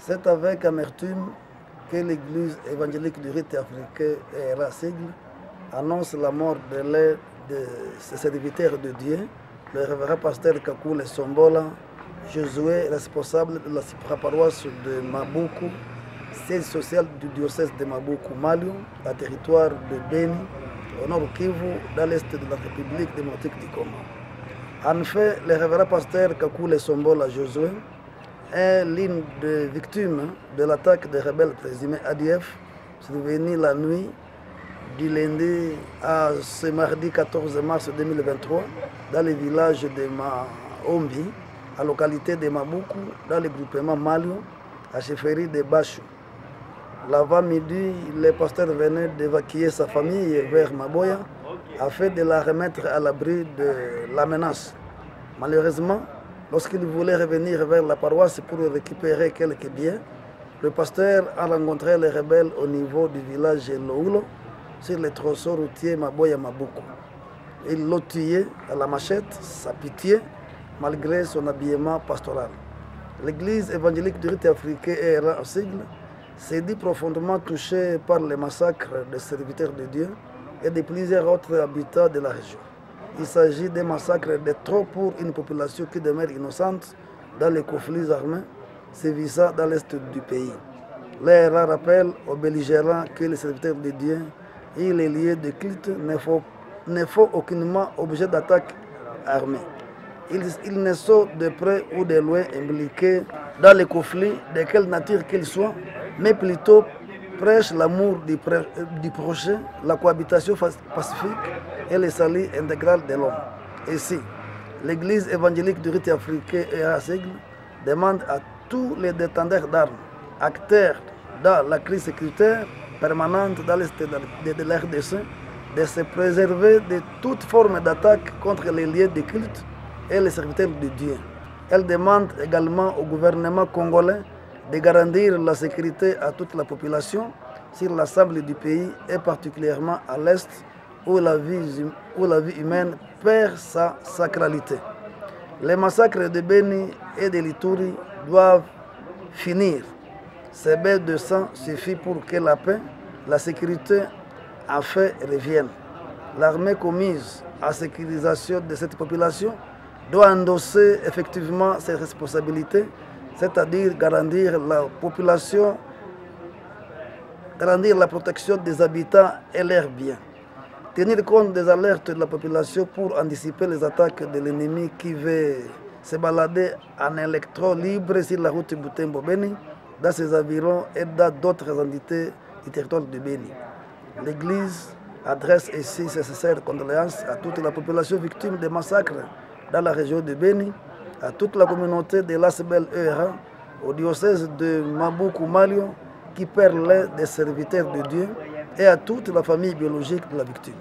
C'est avec amertume que l'Église évangélique du rite africain ERA Sigle annonce la mort de l'un de ses serviteurs de Dieu, le révérend pasteur Kakule Sombola, Josué, responsable de la supraparoisse de Mabuku, siège social du diocèse de Mabuku Malion, à territoire de Beni, au nord Kivu, dans l'est de la République démocratique du Congo. En effet, le révérend pasteur Kakule Sombola Josué est l'une des victimes de l'attaque des rebelles présumés ADF survenue la nuit du lundi à ce mardi 14 mars 2023 dans le village de Maombi, à la localité de Mabuku, dans le groupement Malion, à chefferie de Bachou. L'avant-midi, le pasteur venait d'évacuer sa famille vers Maboya afin de la remettre à l'abri de la menace. Malheureusement, lorsqu'il voulait revenir vers la paroisse pour récupérer quelques biens, le pasteur a rencontré les rebelles au niveau du village Loulo, sur le tronçon routier Maboya-Mabuku. Il l'a tué à la machette, sa pitié, malgré son habillement pastoral. L'Église évangélique du rite africain ERA Sigle s'est dit profondément touchée par les massacres des serviteurs de Dieu et de plusieurs autres habitants de la région. Il s'agit d'un massacre de trop pour une population qui demeure innocente dans les conflits armés sévissant dans l'est du pays. L'ERA rappelle aux belligérants que les serviteurs de Dieu et les lieux de culte ne font aucunement objet d'attaques armées. Ils ne sont de près ou de loin impliqués dans les conflits, de quelle nature qu'ils soient, mais plutôt prêchent l'amour du prochain, la cohabitation pacifique et le salut intégral de l'homme. Ainsi, l'Église évangélique du rite africain ERA Sigle demande à tous les détenteurs d'armes, acteurs dans la crise sécuritaire permanente dans l'est de la RDC, de se préserver de toute forme d'attaque contre les lieux de culte et les serviteurs de Dieu. Elle demande également au gouvernement congolais de garantir la sécurité à toute la population sur l'ensemble du pays et particulièrement à l'est où la vie humaine perd sa sacralité. Les massacres de Beni et de l'Ituri doivent finir. Ces bains de sang suffisent pour que la paix, la sécurité en fait reviennent. L'armée commise à sécurisation de cette population doit endosser effectivement ses responsabilités, c'est-à-dire garantir la population, garantir la protection des habitants et leurs biens. Tenir compte des alertes de la population pour anticiper les attaques de l'ennemi qui veut se balader en électron libre sur la route Butembo-Beni, dans ses environs et dans d'autres entités du territoire de Beni. L'Église adresse ici ses sincères condoléances à toute la population victime des massacres dans la région de Beni, à toute la communauté de l'Asbel ERA, au diocèse de Mabuku Malion qui perd l'un des serviteurs de Dieu et à toute la famille biologique de la victime.